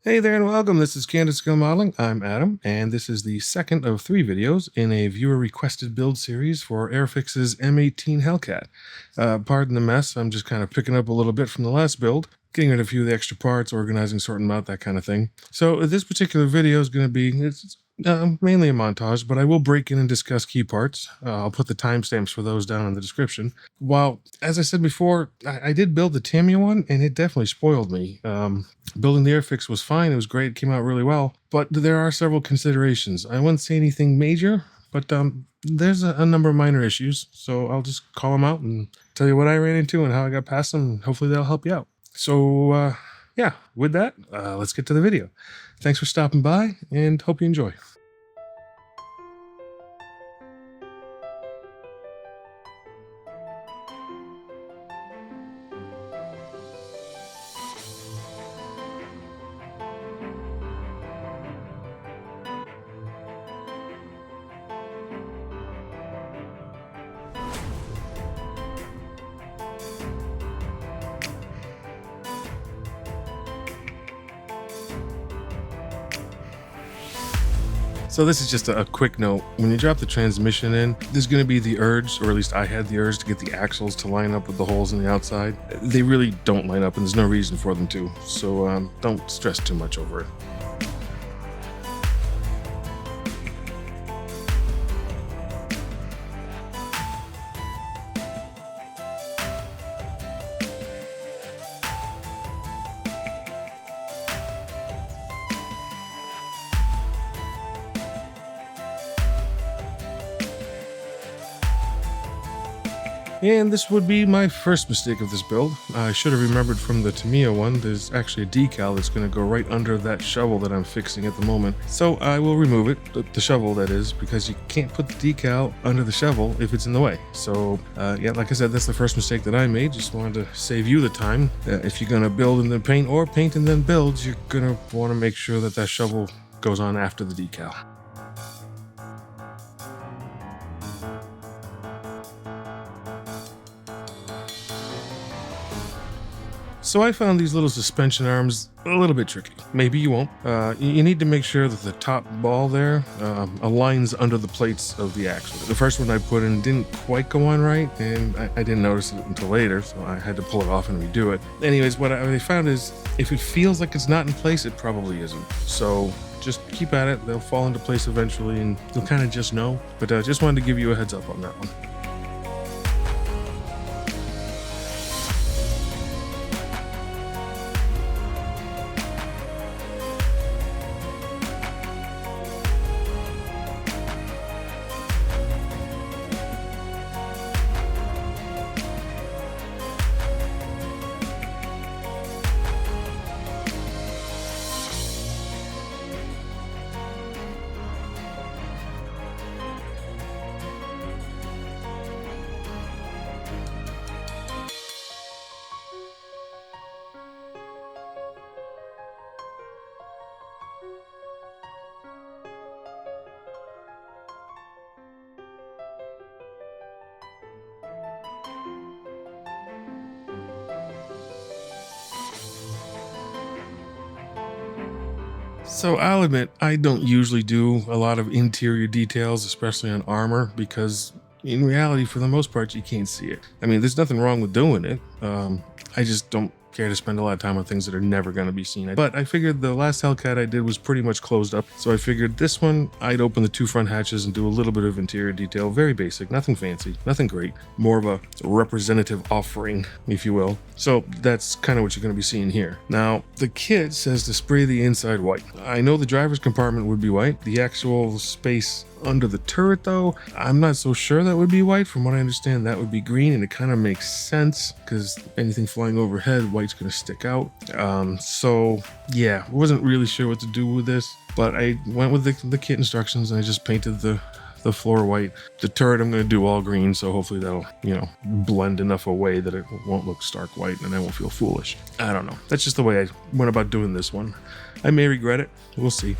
Hey there and welcome. This is Candid Skill Modeling. I'm Adam, and this is the second of 3 videos in a viewer-requested build series for Airfix's M18 Hellcat. Pardon the mess, I'm just kind of picking up a little bit from the last build, getting rid of a few of the extra parts, organizing, sorting them out, that kind of thing. So this particular video is going to be mainly a montage, but I will break in and discuss key parts. I'll put the timestamps for those down in the description. While, as I said before, I did build the Tamiya one, and it definitely spoiled me. Building the Airfix was fine. It was great. It came out really well. But there are several considerations. I wouldn't say anything major, but there's a number of minor issues. So I'll just call them out and tell you what I ran into and how I got past them. And hopefully that'll help you out. So, yeah, with that, let's get to the video. Thanks for stopping by, and hope you enjoy. So this is just a quick note. When you drop the transmission in, there's going to be the urge, or at least I had the urge, to get the axles to line up with the holes in the outside. They really don't line up, and there's no reason for them to. So don't stress too much over it. And this would be my first mistake of this build. I should have remembered from the Tamiya one, there's actually a decal that's going to go right under that shovel that I'm fixing at the moment. So I will remove it, the shovel that is, because you can't put the decal under the shovel if it's in the way. So yeah, like I said, that's the first mistake that I made. Just wanted to save you the time. If you're going to build and then paint, or paint and then build, you're going to want to make sure that that shovel goes on after the decal. So I found these little suspension arms a little bit tricky. Maybe you won't. You need to make sure that the top ball there aligns under the plates of the axle. The first one I put in didn't quite go on right, and I didn't notice it until later, so I had to pull it off and redo it. Anyways, what I found is if it feels like it's not in place, it probably isn't. So just keep at it. They'll fall into place eventually, and you'll kind of just know. But I just wanted to give you a heads up on that one. So I'll admit, I don't usually do a lot of interior details, especially on armor, because in reality, for the most part, you can't see it. I mean, there's nothing wrong with doing it. I just don't care to spend a lot of time on things that are never going to be seen. But I figured the last Hellcat I did was pretty much closed up, so I figured this one, I'd open the 2 front hatches and do a little bit of interior detail. Very basic, nothing fancy, nothing great. More of a representative offering, if you will. So that's kind of what you're going to be seeing here. Now, the kit says to spray the inside white. I know the driver's compartment would be white. The actual space under the turret, though, I'm not so sure that would be white. From what I understand, that would be green, and it kind of makes sense because anything flying overhead, white's going to stick out. So yeah, wasn't really sure what to do with this, but I went with the kit instructions and I just painted the floor white. The turret I'm going to do all green, so hopefully that'll, blend enough away that it won't look stark white and I won't feel foolish. I don't know. That's just the way I went about doing this one. I may regret it. We'll see.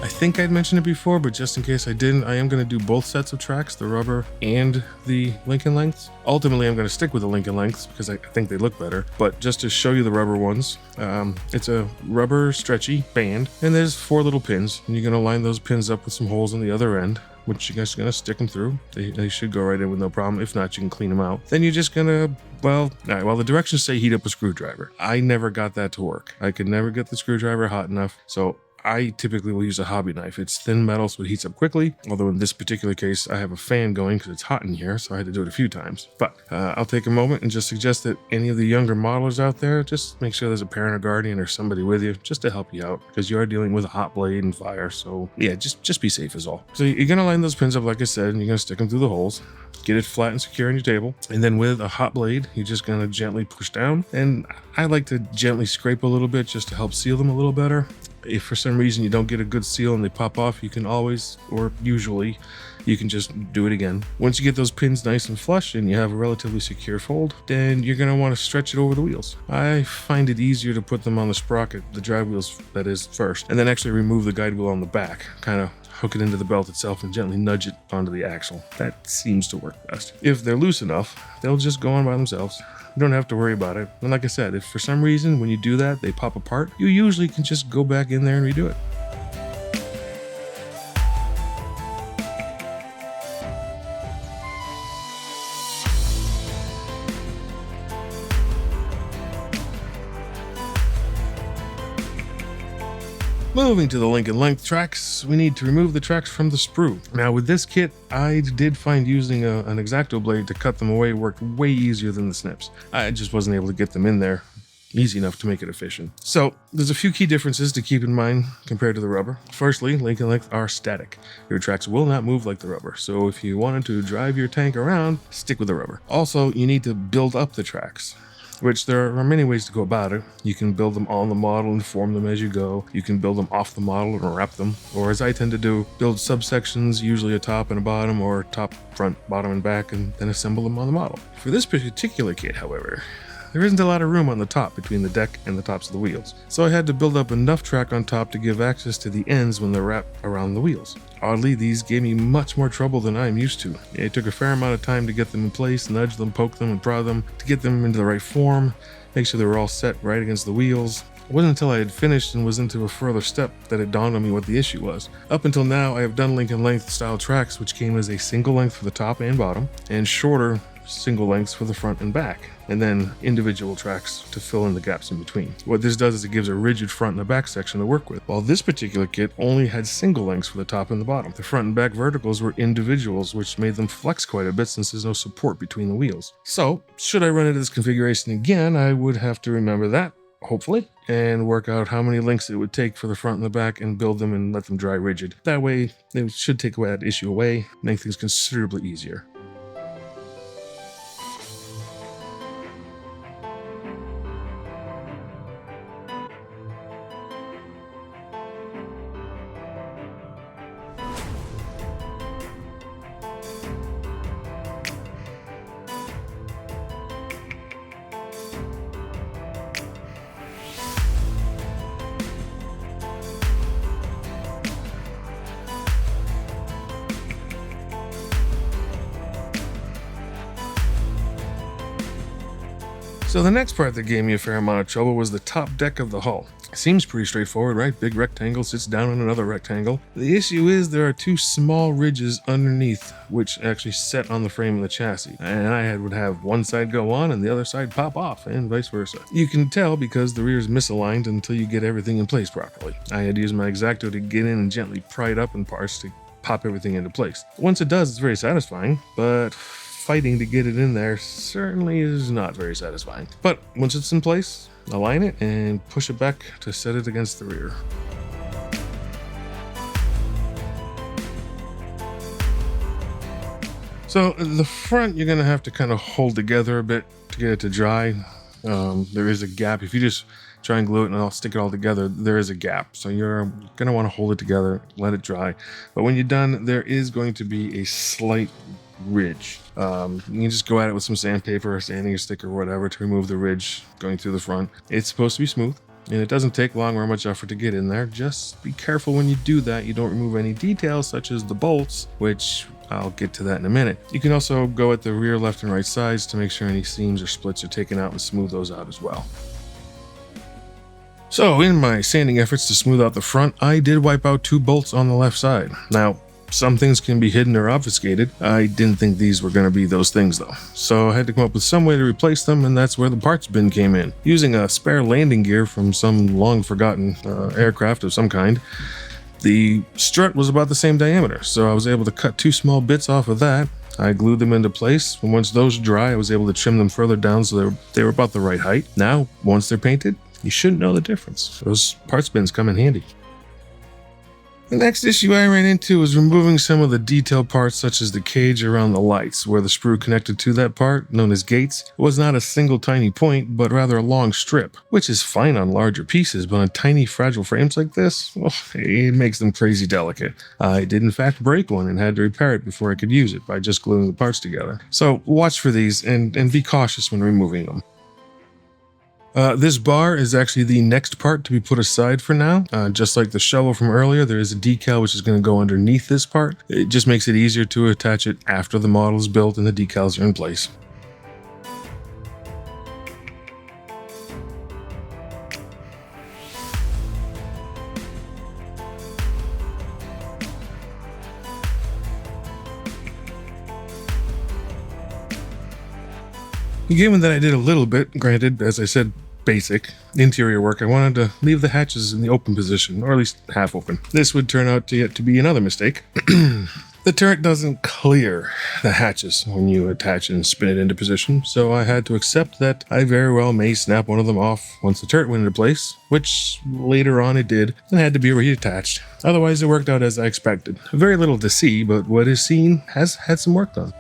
I think I'd mentioned it before, but just in case I didn't, I am going to do both sets of tracks, the rubber and the Lincoln lengths. Ultimately, I'm going to stick with the Lincoln lengths because I think they look better, but just to show you the rubber ones, it's a rubber stretchy band, and there's 4 little pins, and you're going to line those pins up with some holes on the other end, which you're just going to stick them through. They should go right in with no problem. If not, you can clean them out. Then you're just going to, well, the directions say heat up a screwdriver. I never got that to work. I could never get the screwdriver hot enough, so I typically will use a hobby knife. It's thin metal, so it heats up quickly. Although in this particular case, I have a fan going because it's hot in here, so I had to do it a few times. But I'll take a moment and just suggest that any of the younger modelers out there, just make sure there's a parent or guardian or somebody with you just to help you out, because you are dealing with a hot blade and fire. So yeah, just be safe is all. So you're gonna line those pins up like I said, and you're gonna stick them through the holes. Get it flat and secure on your table. And then with a hot blade, you're just gonna gently push down. And I like to gently scrape a little bit just to help seal them a little better. If for some reason you don't get a good seal and they pop off, you can always, or usually, you can just do it again. Once you get those pins nice and flush and you have a relatively secure fold, then you're going to want to stretch it over the wheels. I find it easier to put them on the sprocket, the drive wheels that is, first, and then actually remove the guide wheel on the back, kind of hook it into the belt itself and gently nudge it onto the axle. That seems to work best. If they're loose enough, they'll just go on by themselves. You don't have to worry about it. And like I said, if for some reason when you do that, they pop apart, you usually can just go back in there and redo it. Moving to the Lincoln length tracks, we need to remove the tracks from the sprue. Now with this kit, I did find using an X-Acto blade to cut them away worked way easier than the snips. I just wasn't able to get them in there easy enough to make it efficient. So there's a few key differences to keep in mind compared to the rubber. Firstly, Lincoln lengths are static. Your tracks will not move like the rubber. So if you wanted to drive your tank around, stick with the rubber. Also, you need to build up the tracks, which there are many ways to go about it. You can build them on the model and form them as you go. You can build them off the model and wrap them. Or as I tend to do, build subsections, usually a top and a bottom, or top, front, bottom, and back, and then assemble them on the model. For this particular kit, however, there isn't a lot of room on the top between the deck and the tops of the wheels. So I had to build up enough track on top to give access to the ends when they're wrapped around the wheels. Oddly, these gave me much more trouble than I'm used to. It took a fair amount of time to get them in place, nudge them, poke them, and prod them, to get them into the right form, make sure they were all set right against the wheels. It wasn't until I had finished and was into a further step that it dawned on me what the issue was. Up until now, I have done Lincoln length style tracks, which came as a single length for the top and bottom, and shorter single lengths for the front and back, and then individual tracks to fill in the gaps in between. What this does is it gives a rigid front and a back section to work with, while this particular kit only had single lengths for the top and the bottom. The front and back verticals were individuals, which made them flex quite a bit since there's no support between the wheels. So, should I run into this configuration again, I would have to remember that, hopefully, and work out how many links it would take for the front and the back and build them and let them dry rigid. That way, it should take that issue away, make things considerably easier. So the next part that gave me a fair amount of trouble was the top deck of the hull. Seems pretty straightforward, right? Big rectangle sits down on another rectangle. The issue is there are two small ridges underneath which actually set on the frame of the chassis. And would have one side go on and the other side pop off, and vice versa. You can tell because the rear is misaligned until you get everything in place properly. I had to use my X-Acto to get in and gently pry it up in parts to pop everything into place. Once it does, it's very satisfying, but fighting to get it in there certainly is not very satisfying. But once it's in place, align it and push it back to set it against the rear. So the front, you're gonna have to kind of hold together a bit to get it to dry. There is a gap. If you just try and glue it and I'll stick it all together, there is a gap. So you're gonna want to hold it together, let it dry. But when you're done, there is going to be a slight ridge. You can just go at it with some sandpaper or sanding stick or whatever to remove the ridge going through the front. It's supposed to be smooth, and it doesn't take long or much effort to get in there. Just be careful when you do that you don't remove any details such as the bolts, which I'll get to that in a minute. You can also go at the rear left and right sides to make sure any seams or splits are taken out and smooth those out as well. So in my sanding efforts to smooth out the front, I did wipe out 2 bolts on the left side. Now, some things can be hidden or obfuscated. I didn't think these were going to be those things though. So I had to come up with some way to replace them, and that's where the parts bin came in. Using a spare landing gear from some long forgotten aircraft of some kind, the strut was about the same diameter, so I was able to cut 2 small bits off of that. I glued them into place, and once those dry, I was able to trim them further down so they were about the right height. Now, once they're painted, you shouldn't know the difference. Those parts bins come in handy. The next issue I ran into was removing some of the detail parts such as the cage around the lights, where the sprue connected to that part, known as gates, was not a single tiny point, but rather a long strip, which is fine on larger pieces, but on tiny fragile frames like this, well, it makes them crazy delicate. I did in fact break one and had to repair it before I could use it by just gluing the parts together. So watch for these and be cautious when removing them. This bar is actually the next part to be put aside for now. Just like the shovel from earlier, there is a decal which is going to go underneath this part. It just makes it easier to attach it after the model is built and the decals are in place. Given that I did a little bit, granted, as I said, basic interior work, I wanted to leave the hatches in the open position, or at least half open. This would turn out to be another mistake. The turret doesn't clear the hatches when you attach and spin it into position, so I had to accept that I very well may snap one of them off once the turret went into place, which later on it did, and had to be reattached. Otherwise, it worked out as I expected. Very little to see, but what is seen has had some work done.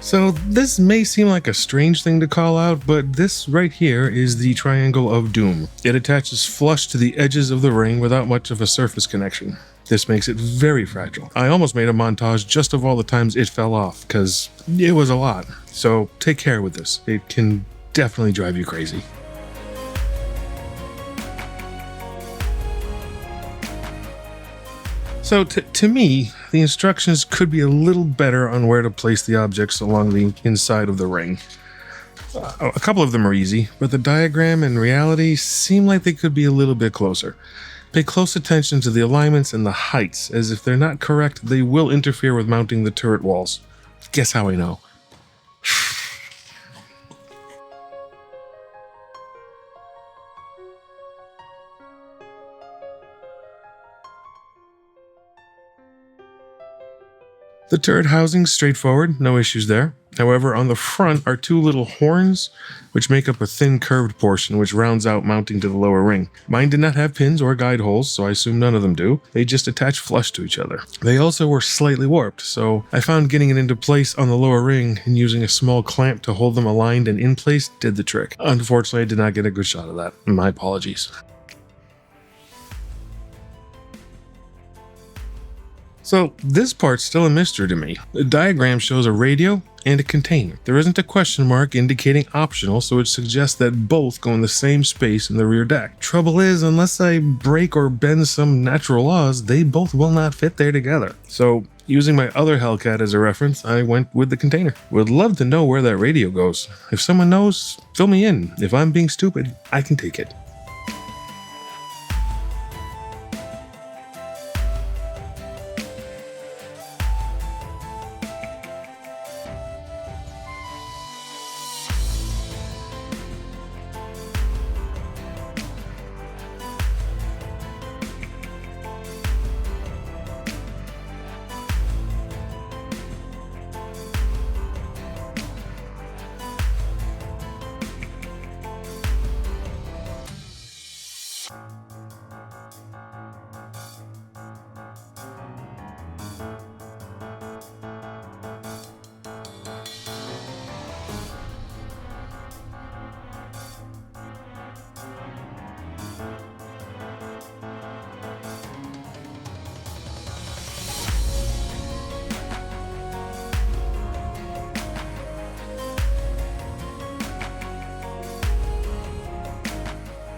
So this may seem like a strange thing to call out, but this right here is the Triangle of Doom. It attaches flush to the edges of the ring without much of a surface connection. This makes it very fragile. I almost made a montage just of all the times it fell off, because it was a lot. So take care with this. It can definitely drive you crazy. So to me, the instructions could be a little better on where to place the objects along the inside of the ring. A couple of them are easy, but the diagram and reality seem like they could be a little bit closer. Pay close attention to the alignments and the heights, as if they're not correct, they will interfere with mounting the turret walls. Guess how I know? The turret housing's straightforward, no issues there. However, on the front are 2 little horns, which make up a thin curved portion which rounds out mounting to the lower ring. Mine did not have pins or guide holes, so I assume none of them do. They just attach flush to each other. They also were slightly warped, so I found getting it into place on the lower ring and using a small clamp to hold them aligned and in place did the trick. Unfortunately, I did not get a good shot of that. My apologies. So this part's still a mystery to me. The diagram shows a radio and a container. There isn't a question mark indicating optional, so it suggests that both go in the same space in the rear deck. Trouble is, unless I break or bend some natural laws, they both will not fit there together. So Using my other Hellcat as a reference, I went with the container. Would love to know where that radio goes. If someone knows, fill me in. If I'm being stupid, I can take it.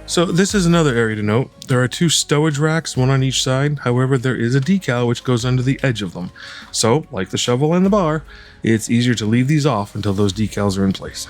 So this is another area to note. There are two stowage racks, one on each side. However, there is a decal which goes under the edge of them. So, like the shovel and the bar, it's easier to leave these off until those decals are in place.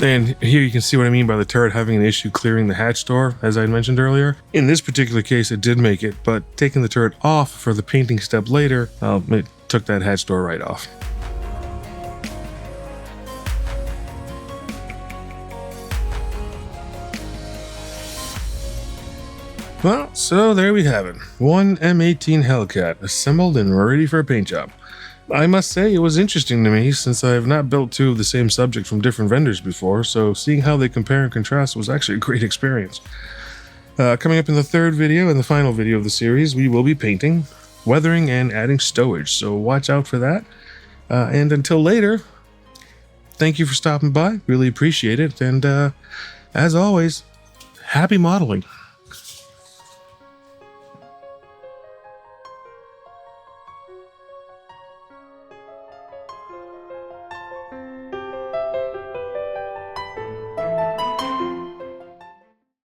And here you can see what I mean by the turret having an issue clearing the hatch door, as I mentioned earlier. In this particular case, it did make it, but taking the turret off for the painting step later, it took that hatch door right off. Well, so there we have it. One M18 Hellcat, assembled and ready for a paint job. I must say it was interesting to me since I have not built two of the same subject from different vendors before, so seeing how they compare and contrast was actually a great experience. Coming up in the third video and the final video of the series, we will be painting, weathering, and adding stowage, so watch out for that. And until later, thank you for stopping by, really appreciate it, and as always, happy modeling.